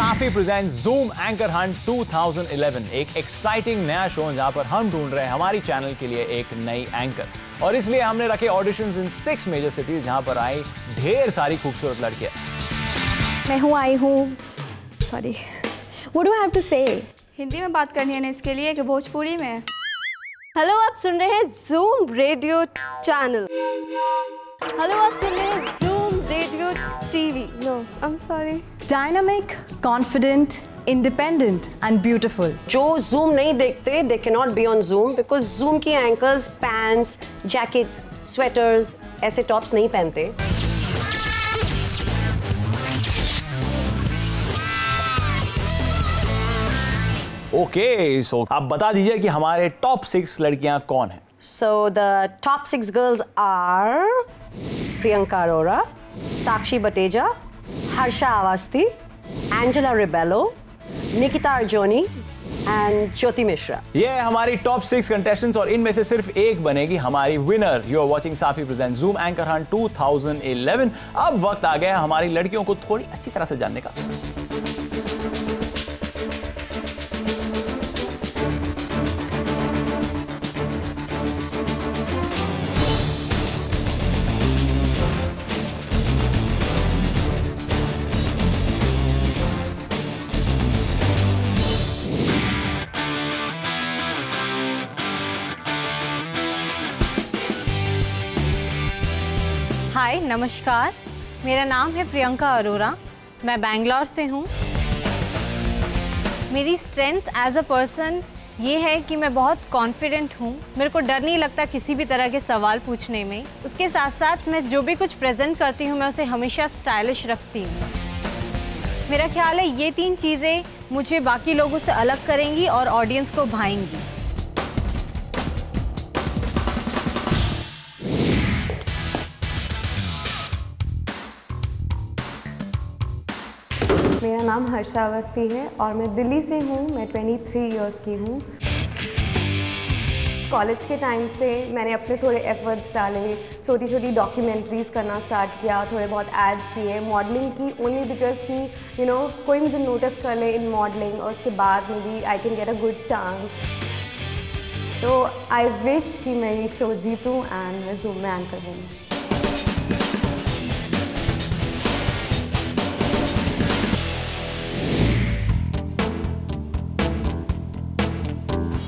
साफी present Zoom anchor hunt 2011, एक exciting नया show जहां पर हम ढूंढ रहे हैं हमारी चैनल के लिए एक नई एंकर, और इसलिए हमने रखे ऑडिशंस इन 6 मेजर सिटीज जहां पर आई ढेर सारी खूबसूरत लड़कियां। मैं आई हूँ sorry, what do I have to say? Hindi में बात करनी है ना इसके लिए कि भोजपुरी में? हेलो, आप सुन रहे हैं जूम रेडियो चैनल। हेलो, आप सुन रहे हैं Zoom radio TV. No, I am sorry. Dynamic, confident, independent and beautiful. जो जूम नहीं देखते they can not be on Zoom, because Zoom की एंकर्स पैंट्स, जैकेट्स, स्वेटर्स, ऐसे टॉप्स नहीं पहनते। ओके, सो आप बता दीजिए कि हमारे टॉप 6 लड़कियां कौन हैं? So the top 6 girls are Priyanka Arora, Sakshi Bateja, Harsha Awasthi, Angela Ribello, Nikita Arjoni and Jyoti Mishra. ये हमारी टॉप 6 कंटेस्टेंट्स और इनमें से सिर्फ एक बनेगी हमारी winner. You are watching Safi present Zoom anchor hunt 2011। अब वक्त आ गया हमारी लड़कियों को थोड़ी अच्छी तरह से जानने का। हाय, नमस्कार। मेरा नाम है प्रियंका अरोरा। मैं बैंगलोर से हूँ। मेरी स्ट्रेंथ एज अ पर्सन ये है कि मैं बहुत कॉन्फिडेंट हूँ। मेरे को डर नहीं लगता किसी भी तरह के सवाल पूछने में। उसके साथ साथ मैं जो भी कुछ प्रेजेंट करती हूँ मैं उसे हमेशा स्टाइलिश रखती हूँ। मेरा ख्याल है ये 3 चीज़ें मुझे बाकी लोगों से अलग करेंगी और ऑडियंस को भाएंगी। मेरा नाम हर्षा अवस्थी है और मैं दिल्ली से हूँ। मैं 23 इयर्स की हूँ। कॉलेज के टाइम से मैंने अपने थोड़े एफर्ट्स डाले, छोटी छोटी डॉक्यूमेंट्रीज करना स्टार्ट किया, थोड़े बहुत एड्स किए, मॉडलिंग की ओनली बिकॉज कि कोई मुझे नोटिस कर ले इन मॉडलिंग और उसके बाद may be I can get a good chance. तो आई विश कि मैं ये शो जीतूँ एंड मैं जूम में एंकर बनूँ।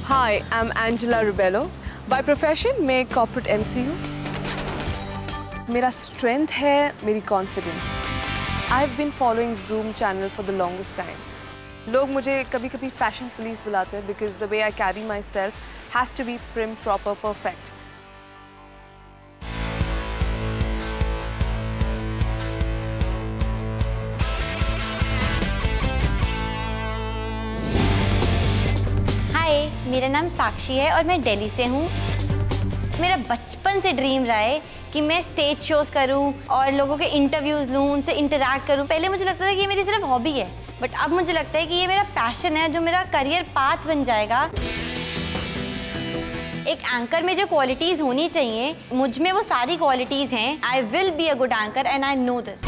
Hi, I'm Angela Ribello. By profession, मैं corporate MC हूँ। मेरा strength है मेरी confidence. I've been following Zoom channel for the longest time. लोग मुझे कभी-कभी fashion police बुलाते हैं because the way I carry myself has to be prim, proper, perfect. मेरा नाम साक्षी है और मैं दिल्ली से हूँ। मेरा बचपन से ड्रीम रहा है कि मैं स्टेज शोज करूँ और लोगों के इंटरव्यूज़ लूँ, उनसे इंटरैक्ट करूँ। पहले मुझे लगता था कि ये मेरी सिर्फ हॉबी है, बट अब मुझे लगता है कि ये मेरा पैशन है जो मेरा करियर पाथ बन जाएगा। एक एंकर में जो क्वालिटीज़ होनी चाहिए मुझ में वो सारी क्वालिटीज़ हैं। I will be a good anchor and I know this.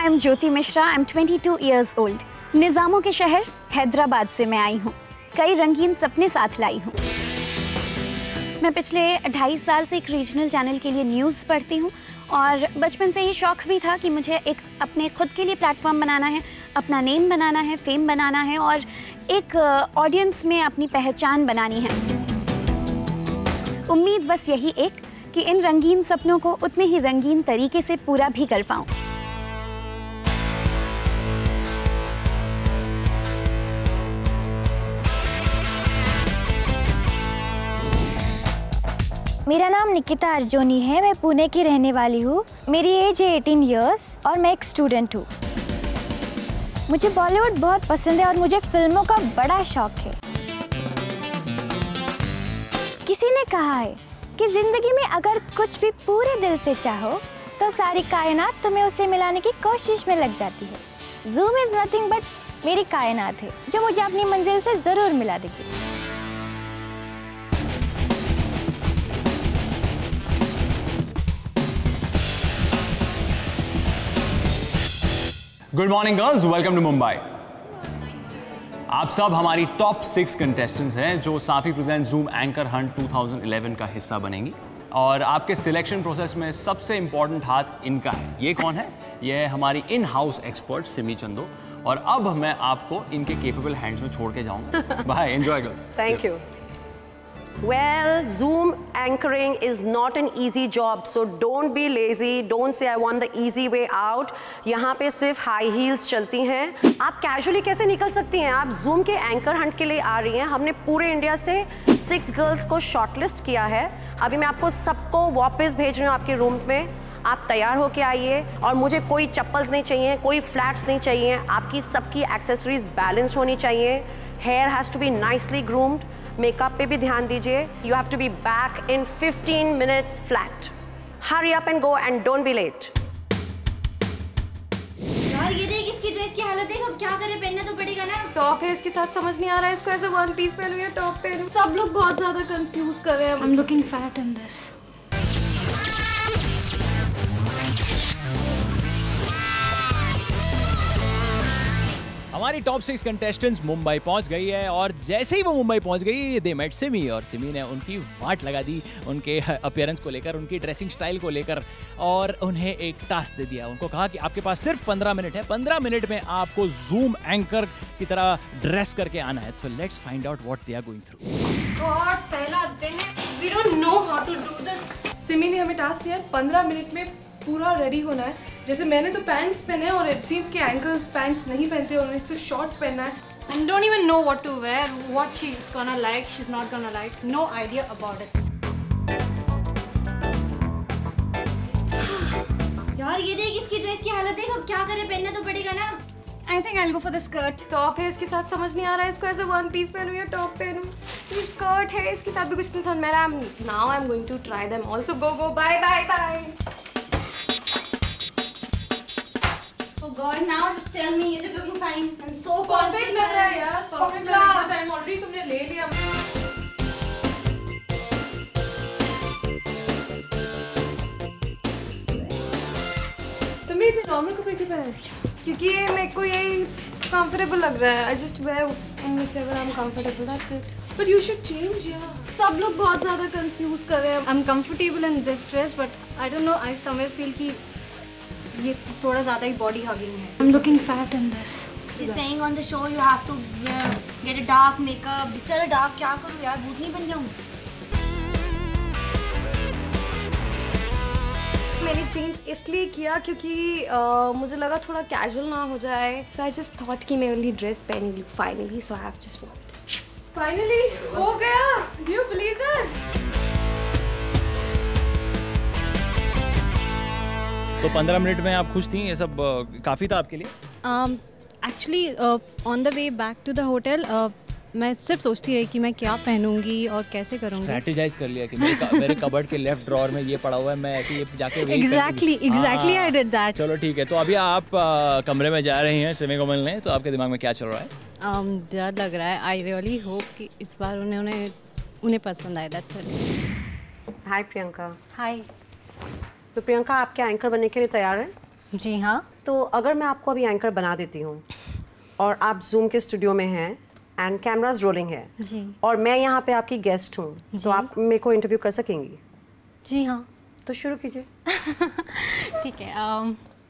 I'm Jyoti Mishra. I'm 22 years old. निज़ामों के शहर हैदराबाद से मैं आई हूँ। कई रंगीन सपने साथ लाई हूँ। मैं पिछले 2.5 साल से एक रीजनल चैनल के लिए न्यूज़ पढ़ती हूँ और बचपन से ये शौक़ भी था कि मुझे एक अपने खुद के लिए प्लेटफॉर्म बनाना है, अपना नेम बनाना है, फेम बनाना है और एक ऑडियंस में अपनी पहचान बनानी है। उम्मीद बस यही एक कि इन रंगीन सपनों को उतने ही रंगीन तरीके से पूरा भी कर पाऊँ। मेरा नाम निकिता अर्जोनी है। मैं पुणे की रहने वाली हूँ। मेरी एज है 18 इयर्स और मैं एक स्टूडेंट हूँ। मुझे बॉलीवुड बहुत पसंद है और मुझे फिल्मों का बड़ा शौक है। किसी ने कहा है कि जिंदगी में अगर कुछ भी पूरे दिल से चाहो तो सारी कायनात तुम्हें उसे मिलाने की कोशिश में लग जाती है। जूम इज नथिंग बट मेरी कायनात है जो मुझे अपनी मंजिल से जरूर मिला देगी। Good morning girls, welcome to Mumbai. आप सब हमारी टॉप 6 कंटेस्टेंट्स हैं जो Safi present Zoom anchor hunt 2011 का हिस्सा बनेंगी। और आपके सिलेक्शन प्रोसेस में सबसे इंपॉर्टेंट हाथ इनका है। ये कौन है? ये है हमारी इन हाउस एक्सपर्ट सिमी चंदो। और अब मैं आपको इनके केपेबल हैंड्स में छोड़ के जाऊंगा। Bye, enjoy girls. Thank you. Well, Zoom anchoring is not an easy job, so don't be lazy. Don't say I want the easy way out. यहाँ पे सिर्फ हाई हील्स चलती हैं। आप कैजुअली कैसे निकल सकती हैं? आप Zoom के एंकर हंट के लिए आ रही हैं। हमने पूरे इंडिया से 6 गर्ल्स को शॉर्टलिस्ट किया है। अभी मैं आपको सबको वापस भेज रही हूँ आपके रूम्स में। आप तैयार होके आइए और मुझे कोई चप्पल्स नहीं चाहिए, कोई फ्लैट्स नहीं चाहिए। आपकी सबकी एक्सेसरीज बैलेंस होनी चाहिए। Hair has to be nicely groomed. Makeup पे भी ध्यान दीजिए। You have to be back in 15 minutes flat. Hurry up and go and don't be late. यार ये देख इसकी ड्रेस की हालत देख, अब क्या करे, पहनना तो पड़ेगा ना। टॉप है इसके साथ, समझ नहीं आ रहा है इसको ऐसे वन पीस पहनूं या टॉप पहनूं। सब लोग बहुत ज्यादा कंफ्यूज कर रहे हैं। I am looking fat in this. हमारी टॉप 6 कंटेस्टेंट्स मुंबई पहुंच गई है और जैसे ही वो मुंबई पहुंच गई दे मेट सिमी और सिमी ने उनकी वाट लगा दी उनके अपीयरेंस को लेकर, उनकी ड्रेसिंग स्टाइल को लेकर और उन्हें एक टास्क दे दिया। उनको कहा कि आपके पास सिर्फ 15 मिनट है, 15 मिनट में आपको जूम एंकर की तरह ड्रेस करके आना है। So let's find out what they are going through. God, पहला दिन है, we don't know how to do this. Simi ने हमें टास्क दिया 15 मिनट में पूरा रेडी होना है। जैसे मैंने तो पैंट्स पहने हैं और इट सीम्स कि एंकल्स पैंट्स नहीं पहनते और उन्हें सिर्फ शॉर्ट्स पहनना है। I don't even know what to wear, what she's gonna like, she's not gonna like, no idea about it. यार ये देख इसकी ड्रेस की हालत देख, अब क्या करे, पहनना तो पड़ेगा ना। I think I will go for the skirt. Top है इसके साथ, समझ नहीं आ रहा है इसको ऐसे वन पीस पहनूं या टॉप पहनूं। ये स्कर्ट है इसके साथ भी कुछ नहीं समझ में आ रहा। Now I am going to try them also. Go bye bye bye. Oh God, now just tell me, is it looking fine? I'm so perfect लग रहा है यार, परफेक्ट लग रहा है। टाइम ऑलरेडी तुमने ले लिया। तुमने इतने नॉर्मल कपड़े क्यों पहने? क्योंकि ये मेरे को यही कंफर्टेबल लग रहा है। I just wear in whichever I am comfortable, that's it. But you should change यार। सब लोग बहुत ज़्यादा कंफ्यूज कर रहे हैं। I'm comfortable in this dress, but I don't know, I somewhere feel कि ये थोड़ा ज़्यादा ही बॉडी हगिंग है। I'm looking fat in this. She's saying on the show you have to get a dark makeup. इससे ज़्यादा dark क्या करूँ यार, भूतनी बन जाऊँ। मैंने चेंज इसलिए किया क्योंकि मुझे लगा थोड़ा कैजुअल ना हो जाए। So I just thought कि मैं वाली ड्रेस पहन ली finally, so I have just worn it. Finally हो गया। Do you believe that? तो 15 मिनट में आप खुश थी? ये सब काफ़ी था आपके लिए? Actually on the way back to the hotel मैं सिर्फ सोचती रही कि मैं क्या पहनूंगी और कैसे करूँगी। स्ट्रैटेजाइज कर लिया कि मेरे कबर्ड के लेफ्ट ड्रॉअर में ये पड़ा हुआ है, मैं ऐसे ये जाके एग्जैक्टली आई डिड दैट। चलो ठीक है, तो अभी आप कमरे में जा रही हैं सिमी को मिलने, तो आपके दिमाग में क्या चल रहा है? डर लग रहा है। आई रियली होप कि इस बार उन्हें पसंद आए। That's it. Hi Priyanka. Hi. तो प्रियंका, आप क्या एंकर बनने के लिए तैयार हैं? जी हाँ। तो अगर मैं आपको अभी एंकर बना देती हूँ और आप जूम के स्टूडियो में हैं एंड कैमराज रोलिंग है जी, और मैं यहाँ पे आपकी गेस्ट हूँ, तो आप मेरे को इंटरव्यू कर सकेंगी? जी हाँ। तो शुरू कीजिए। ठीक है।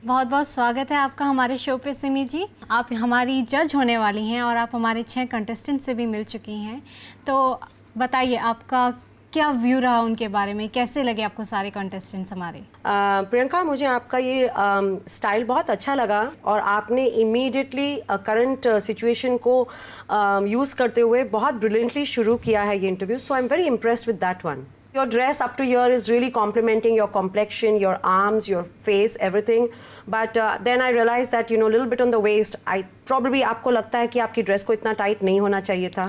बहुत बहुत स्वागत है आपका हमारे शो पे सिमी जी। आप हमारी जज होने वाली हैं और आप हमारे 6 कंटेस्टेंट से भी मिल चुकी हैं। तो बताइए आपका क्या व्यू रहा उनके बारे में, कैसे लगे आपको सारे कंटेस्टेंट्स हमारे? प्रियंका, मुझे आपका ये स्टाइल बहुत अच्छा लगा और आपने इमीडिएटली करंट सिचुएशन को यूज़ करते हुए बहुत ब्रिलियंटली शुरू किया है ये interview. So I am very impressed with that one. Your dress up to here is really complimenting your complexion, your arms, your face, everything. But then I realized that, a little bit on the waist, probably आपको लगता है कि आपकी dress को इतना tight नहीं होना चाहिए था।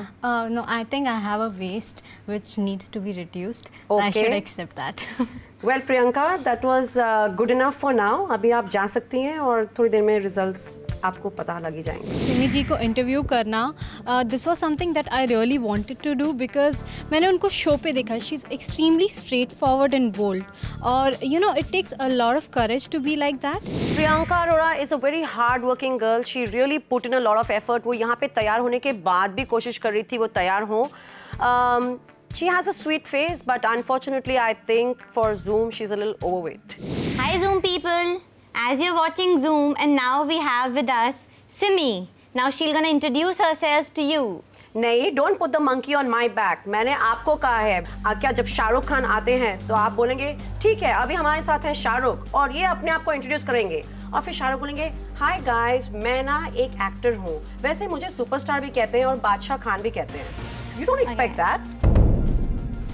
No, I think I have a waist which needs to be reduced. Okay. I should accept that. Well, Priyanka, that was good enough for now. अभी आप जा सकती हैं और थोड़ी देर में रिजल्ट्स आपको पता लग ही जाएंगे। सिमी जी को इंटरव्यू करना, this was something that I really wanted to do because मैंने उनको शो पे देखा। She is extremely straightforward and bold और it takes a lot of courage to be like that. Priyanka Arora is a very hard working girl. She really put in a lot of effort. वो यहाँ पे तैयार होने के बाद भी कोशिश कर रही थी वो तैयार हो. She has a sweet face, but unfortunately, I think for Zoom, she's a little overweight. Hi Zoom people. As you're watching Zoom, and now we have with us Simi. Now she's gonna introduce herself to you. नहीं, don't put the monkey on my back. मैंने आपको कहा है, क्या जब शाहरुख खान आते हैं तो आप बोलेंगे ठीक है अभी हमारे साथ है शाहरुख और ये अपने आप को इंट्रोड्यूस करेंगे और फिर शाहरुख बोलेंगे हाय गाइस मैं ना एक एक्टर हूँ. वैसे मुझे सुपरस्टार भी कहते हैं और बादशाह खान भी कहते हैं. You don't expect that.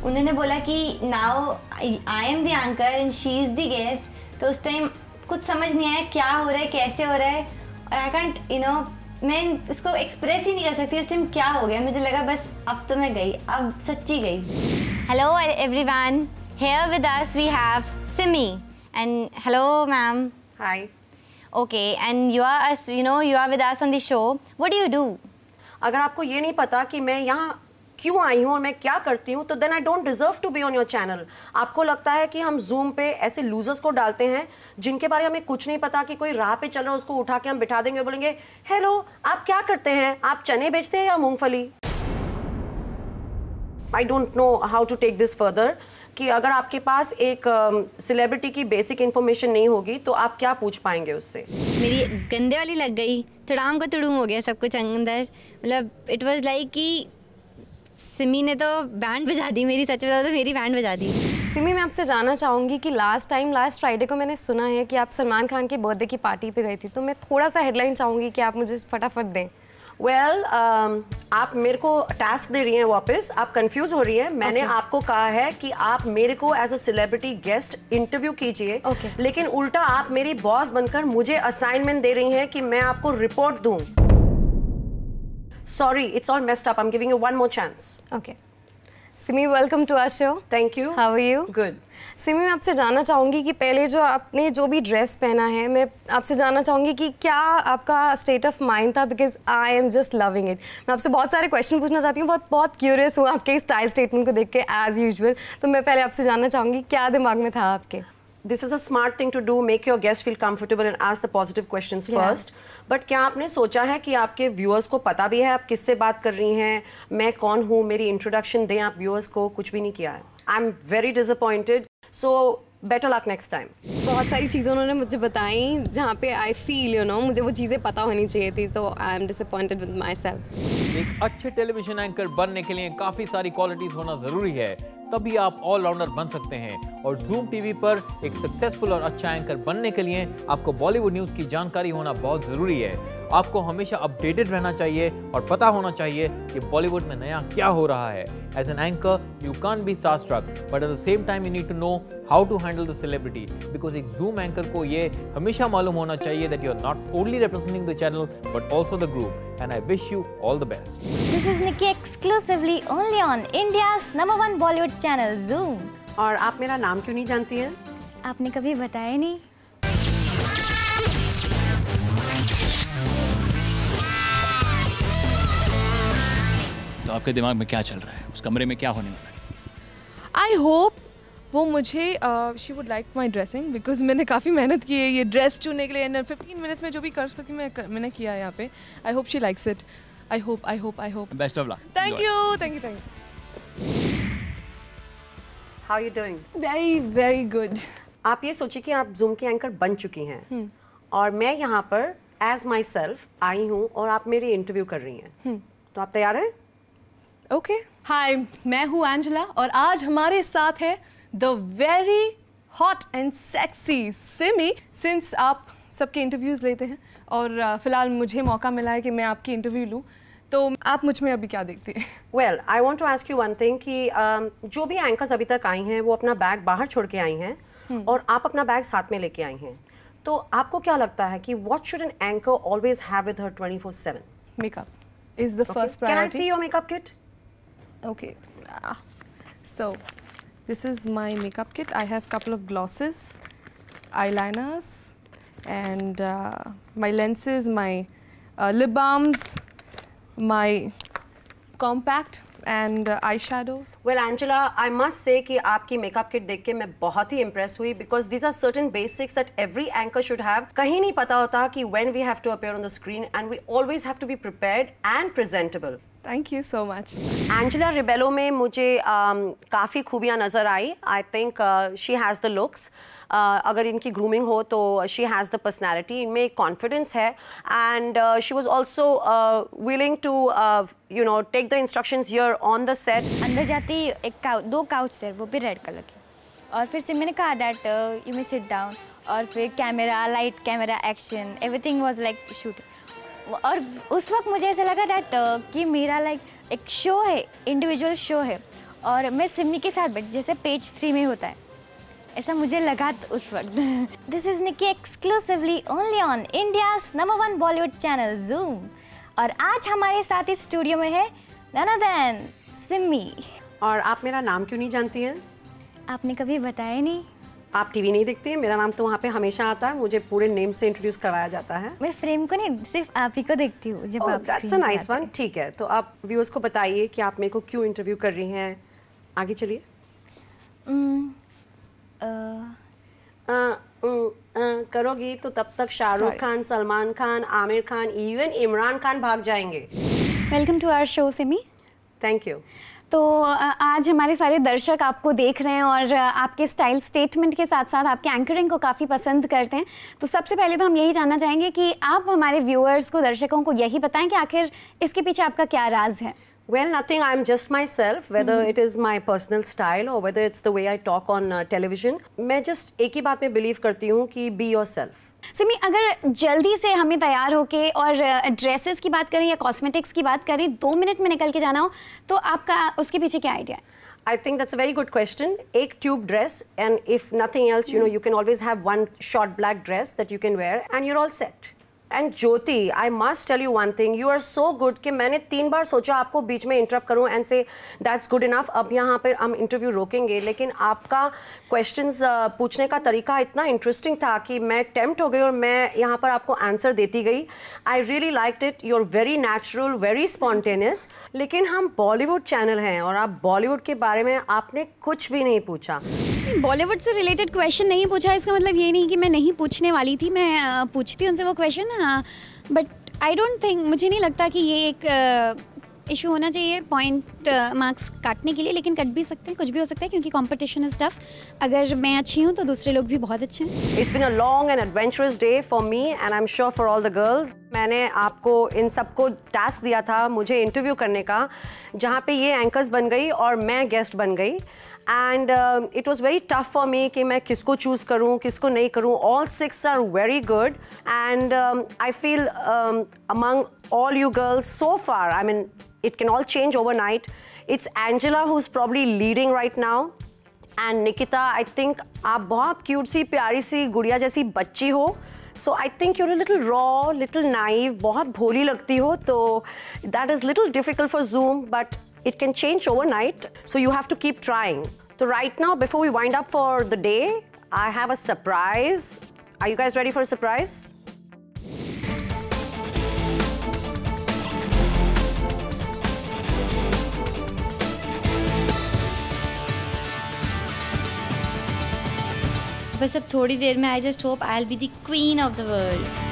उन्होंने बोला कि now I am the anchor and she is the guest. तो उस टाइम कुछ समझ नहीं आया क्या हो रहा है कैसे हो रहा है और I can't मैं इसको एक्सप्रेस ही नहीं कर सकती उस टाइम क्या हो गया. मुझे लगा बस अब तो मैं गई अब सच्ची गई. Hello everyone. Here with us we have Simi and hello ma'am. Hi. Okay and you are with us on the show. What do you do? अगर आपको ये नहीं पता कि मैं यहाँ क्यों आई हूँ और मैं क्या करती हूँ तो then I don't deserve to be on your channel. आपको लगता है कि हम जूम पे ऐसे लूजर्स को डालते हैं जिनके बारे में हमें कुछ नहीं पता कि कोई राह पे चल रहा है उसको उठा के हम बिठा देंगे और बोलेंगे हेलो आप क्या करते हैं आप चने बेचते हैं या मूंगफली. I don't know how to take this further कि अगर आपके पास एक सेलिब्रिटी की बेसिक इन्फॉर्मेशन नहीं होगी तो आप क्या पूछ पाएंगे उससे. मेरी गंदे वाली लग गई. तुड़ाम को तुड़ूम हो गया सब कुछ अंदर. मतलब इट वाज लाइक कि सिमी ने तो बैंड बजा दी मेरी. सच बताओ तो मेरी बैंड बजा दी. सिमी मैं आपसे जानना चाहूँगी कि लास्ट फ्राइडे को मैंने सुना है कि आप सलमान खान के बर्थडे की पार्टी पे गई थी. तो मैं थोड़ा सा हेडलाइन चाहूँगी कि आप मुझे फटाफट दें. वेल आप मेरे को टास्क दे रही हैं वापस. आप कंफ्यूज हो रही हैं. मैंने आपको कहा है कि आप मेरे को as a celebrity guest interview कीजिए. लेकिन उल्टा आप मेरी बॉस बनकर मुझे असाइनमेंट दे रही हैं कि मैं आपको रिपोर्ट दूं. Sorry, it's all messed up. I'm giving you one more chance. Okay. Simi, welcome to our show. Thank you. How are you? Good. Simi मैं आपसे जानना चाहूँगी कि पहले जो आपने जो भी ड्रेस पहना है मैं आपसे जानना चाहूँगी कि क्या आपका स्टेट ऑफ माइंड था because I am just loving it. मैं आपसे बहुत सारे क्वेश्चन पूछना चाहती हूँ. बहुत क्यूरियस हूँ आपके स्टाइल स्टेटमेंट को देख के एज यूजुअल. तो मैं पहले आपसे जानना चाहूँगी क्या दिमाग में था आपके. This is a smart thing to do. Make your guest feel comfortable and ask the positive questions first. But क्या आपने सोचा है कि आपके व्यूअर्स को पता भी है आप किससे बात कर रही हैं, मैं कौन हूँ, मेरी इंट्रोडक्शन दें आप व्यूअर्स को. कुछ भी नहीं किया है. I am very disappointed. So better luck next time. बहुत सारी चीज़ें उन्होंने मुझे बताई जहाँ पे आई फील मुझे वो चीज़ें पता होनी चाहिए थी. तो I am disappointed with my self. एक अच्छे टेलीविजन एंकर बनने के लिए काफ़ी सारी क्वालिटीज़ होना ज़रूरी है. तभी आप ऑलराउंडर बन सकते हैं. और जूम टीवी पर एक सक्सेसफुल और अच्छा एंकर बनने के लिए आपको बॉलीवुड न्यूज़ की जानकारी होना बहुत ज़रूरी है. आपको हमेशा अपडेटेड रहना चाहिए और पता होना चाहिए कि बॉलीवुड में नया क्या हो रहा है. As an anchor you can't be starstruck, but at the same time you need to know how to handle the celebrity. Because एक जूम एंकर को ये हमेशा मालूम होना चाहिए that you are not only representing the channel but also the group. And I wish you all the best. This is Nikki exclusively only on India's #1 Bollywood channel Zoom. और आप मेरा नाम क्यों नहीं जानती हैं? आपने कभी बताया नहीं. तो आपके दिमाग में क्या चल रहा है? उस कमरे में क्या होने वाला है? आई होप वो मुझे she would like my dressing because मैंने काफ़ी मेहनत की है ये ड्रेस चुनने के लिए एंड 15 मिनट्स में जो भी कर सकी मैंने किया है यहाँ पे. I hope she likes it. I hope. Best of luck. Thank you. How you doing? Very good. आप ये सोचिए कि आप जूम की एंकर बन चुकी हैं और मैं यहाँ पर एज माई सेल्फ आई हूँ और आप मेरी इंटरव्यू कर रही हैं. तो आप तैयार हैं? ओके. हाय, मैं हूँ एंजेला और आज हमारे साथ है the very hot and sexy Simi. Since आप सबके इंटरव्यूज़ लेते हैं और फिलहाल मुझे मौका मिला है कि मैं आपकी इंटरव्यू लूँ तो आप मुझ में अभी क्या देखती हैं? Well I want to ask you one thing कि जो भी एंकर्स अभी तक आई हैं वो अपना बैग बाहर छोड़ के आई हैं और आप अपना बैग साथ में लेके आई हैं. तो आपको क्या लगता है कि what should an anchor always have with her 24/7? Makeup is the first priority. Can I see your makeup kit? Okay. So this is my makeup kit. I have couple of glosses, eyeliners, and my lenses, my lip balms, my compact and eyeshadows. Well, Angela, I must say कि आपकी makeup kit देख के मैं बहुत ही impressed हुई because these are certain basics that every anchor should have. कहीं नहीं पता होता कि when we have to appear on the screen and we always have to be prepared and presentable. Thank you so much. Angela Ribello में मुझे काफ़ी खूबियाँ नज़र आई. I think she has the looks. अगर इनकी ग्रूमिंग हो तो शी हैज़ द पर्सनैलिटी, इनमें एक कॉन्फिडेंस है and she was also willing to you know take the instructions here on the set. अंदर जाती एक दो काउच थे, वो भी रेड कलर के, और फिर से मैंने कहा that you may sit down, और फिर camera, light, camera, action, everything was like shoot. और उस वक्त मुझे ऐसा लगा दैट कि मेरा लाइक एक शो है, इंडिविजुअल शो है, और मैं सिमी के साथ बैठ जैसे पेज 3 में होता है, ऐसा मुझे लगा उस वक्त. This is Nikki exclusively only on India's number 1 Bollywood channel Zoom. और आज हमारे साथ इस स्टूडियो में है none other than सिमी. और आप मेरा नाम क्यों नहीं जानती हैं? आपने कभी बताया नहीं. आप टीवी नहीं देखती हैं? मेरा नाम तो वहाँ पे हमेशा आता है, मुझे पूरे नेम से इंट्रोड्यूस करवाया जाता है. मैं फ्रेम को नहीं, सिर्फ आप ही को देखती हूँ जब आप दैट्स अ नाइस वन. ठीक है, तो आप व्यूअर्स को बताइए कि आप मेरे को क्यों इंटरव्यू कर रही हैं. आगे चलिए. करोगी तो तब तक शाहरुख खान, सलमान खान, आमिर खान, इवन इमरान खान भाग जाएंगे. Welcome to our show Simi. Thank you. तो आज हमारे सारे दर्शक आपको देख रहे हैं और आपके स्टाइल स्टेटमेंट के साथ साथ आपके एंकरिंग को काफ़ी पसंद करते हैं. तो सबसे पहले तो हम यही जानना चाहेंगे कि आप हमारे व्यूअर्स को, दर्शकों को यही बताएं कि आखिर इसके पीछे आपका क्या राज है. Well, nothing. I'm just myself, whether it is my personal style or whether it's the way I talk on television. मैं just एक ही बात में believe करती हूँ कि be yourself. सिमी, अगर जल्दी से हमें तैयार होके और ड्रेसेस की बात करें या कॉस्मेटिक्स की बात करें, 2 मिनट में निकल के जाना हो, तो आपका उसके पीछे क्या आइडिया है? I think that's a very good question. एक tube dress, and if nothing else, you know, you can always have one short black dress that you can wear, and you're all set. And Jyoti, I must tell you one thing. You are so good कि मैंने 3 बार सोचा आपको बीच में interrupt करूं and say that's good enough. अब यहाँ पर हम इंटरव्यू रोकेंगे, लेकिन आपका क्वेश्चंस पूछने का तरीका इतना इंटरेस्टिंग था कि मैं टेम्प्ट हो गई और मैं यहाँ पर आपको आंसर देती गई. I really liked it. You are very natural, very spontaneous. लेकिन हम बॉलीवुड चैनल हैं और आप बॉलीवुड के बारे में आपने कुछ भी नहीं पूछा. बॉलीवुड से रिलेटेड क्वेश्चन नहीं पूछा, इसका मतलब ये नहीं कि मैं नहीं पूछने वाली थी. मैं पूछती उनसे वो question, but I don't think, मुझे नहीं लगता कि ये एक इशू होना चाहिए पॉइंट मार्क्स काटने के लिए. लेकिन कट भी सकते हैं, कुछ भी हो सकता है, क्योंकि कंपटीशन इज टफ. अगर मैं अच्छी हूँ तो दूसरे लोग भी बहुत अच्छे हैं. It's been a long and adventurous day for me and I am sure for all the girls. मैंने आपको इन सबको टास्क दिया था मुझे इंटरव्यू करने का, जहाँ पे ये एंकर्स बन गई और मैं गेस्ट बन गई. And it was very tough for me कि मैं किसको choose करूँ, किसको नहीं करूँ. All 6 are very good, and I feel among all you girls so far, I mean, it can all change overnight. It's Angela who's probably leading right now, and Nikita, I think आप बहुत cute सी, प्यारी सी, गुड़िया जैसी बच्ची हो. So I think you're a little raw, little naive, बहुत भोली लगती हो. तो that is little difficult for Zoom, but it can change overnight, so you have to keep trying. So right now, before we wind up for the day, I have a surprise. Are you guys ready for a surprise? बस अब थोड़ी देर में I just hope I'll be the queen of the world.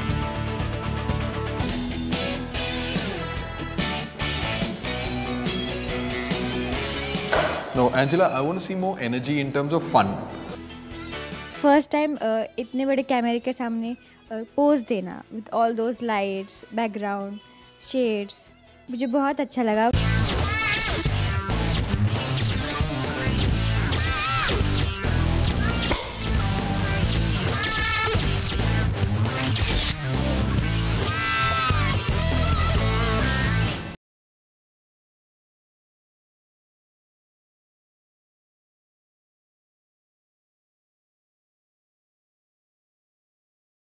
No, Angela, I want to see more energy in terms of fun. First time इतने बड़े कैमरे के सामने pose देना with all those lights, background, shades, मुझे बहुत अच्छा लगा.